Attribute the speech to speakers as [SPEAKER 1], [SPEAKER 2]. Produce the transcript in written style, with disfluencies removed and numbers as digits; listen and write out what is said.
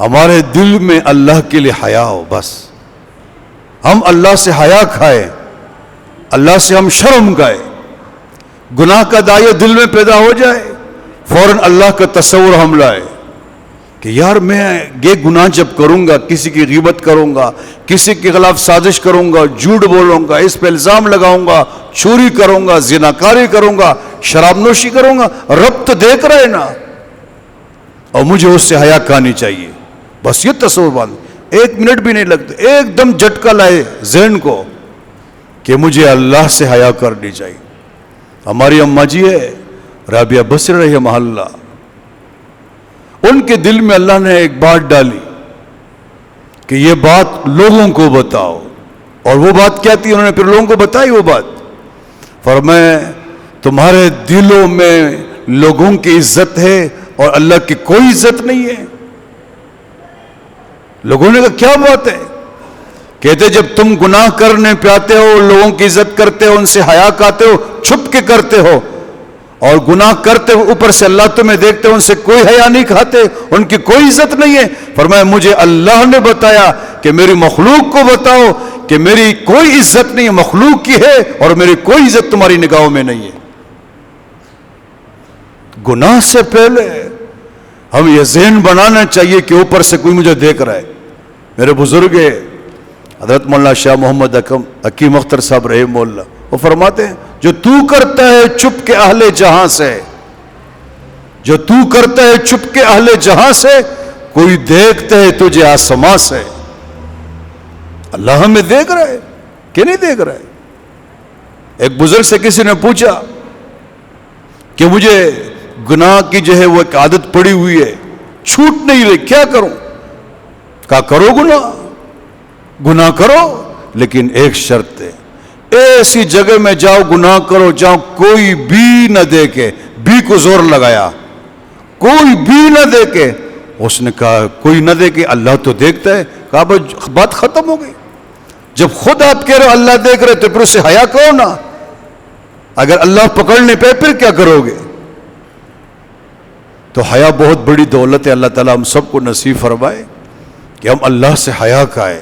[SPEAKER 1] ہمارے دل میں اللہ کے لیے حیا ہو، بس ہم اللہ سے حیا کھائے، اللہ سے ہم شرم گائے، گناہ کا داعیہ دل میں پیدا ہو جائے، فوراً اللہ کا تصور ہم لائے کہ یار میں یہ گناہ جب کروں گا، کسی کی غیبت کروں گا، کسی کے خلاف سازش کروں گا، جھوٹ بولوں گا، اس پہ الزام لگاؤں گا، چوری کروں گا، زناکاری کروں گا، شراب نوشی کروں گا، رب تو دیکھ رہے نا، اور مجھے اس سے حیا کرنی چاہیے۔ بس یہ تصور باندھ، 1 منٹ بھی نہیں لگتا، ایک دم جھٹکا لائے ذہن کو کہ مجھے اللہ سے حیا کرنی چاہیے۔ ہماری اماں جی ہے رابعہ بصری رحمہ اللہ، ان کے دل میں اللہ نے ایک بات ڈالی کہ یہ بات لوگوں کو بتاؤ، اور وہ بات کیا تھی؟ انہوں نے پھر لوگوں کو بتائی وہ بات، فرمایا تمہارے دلوں میں لوگوں کی عزت ہے اور اللہ کی کوئی عزت نہیں ہے۔ لوگوں نے کہا کیا بات ہے؟ کہتے جب تم گناہ کرنے پہ آتے ہو، لوگوں کی عزت کرتے ہو، ان سے حیا کرتے ہو، چھپ کے کرتے ہو، اور گناہ کرتے ہو اوپر سے اللہ تمہیں دیکھتے ہو، ان سے کوئی حیا نہیں کھاتے، ان کی کوئی عزت نہیں ہے۔ فرمایا مجھے اللہ نے بتایا کہ میری مخلوق کو بتاؤ کہ میری کوئی عزت نہیں، مخلوق کی ہے، اور میری کوئی عزت تمہاری نگاہوں میں نہیں ہے۔ گناہ سے پہلے ہم یہ ذہن بنانا چاہیے کہ اوپر سے کوئی مجھے دیکھ رہا ہے۔ میرے بزرگ حضرت مولانا شاہ محمد حکیم اختر صاحب رحمہ اللہ، وہ فرماتے ہیں جو تو کرتا ہے چپ کے اہل جہاں سے، جو تو کرتا ہے چپ کے اہل جہاں سے، کوئی دیکھتا ہے تجھے آسماں سے۔ اللہ ہمیں دیکھ رہا ہے کہ نہیں دیکھ رہا ہے؟ ایک بزرگ سے کسی نے پوچھا کہ مجھے گناہ کی جو ہے وہ ایک عادت پڑی ہوئی ہے، چھوٹ نہیں رہی، کیا کروں؟ کہا کرو گناہ کرو، لیکن ایک شرط ہے، ایسی جگہ میں جاؤ گناہ کرو جہاں کوئی بھی نہ دیکھے۔ بھی کو زور لگایا، کوئی بھی نہ دیکھے۔ اس نے کہا کوئی نہ دیکھے، اللہ تو دیکھتا ہے۔ کہا بات ختم ہو گئی۔ جب خود آپ کہہ رہے ہو اللہ دیکھ رہے تو پھر اس سے حیا کرو نا۔ اگر اللہ پکڑنے پہ پھر کیا کرو گے؟ تو حیا بہت بڑی دولت ہے، اللہ تعالیٰ ہم سب کو نصیب فرمائے کہ ہم اللہ سے حیا کریں۔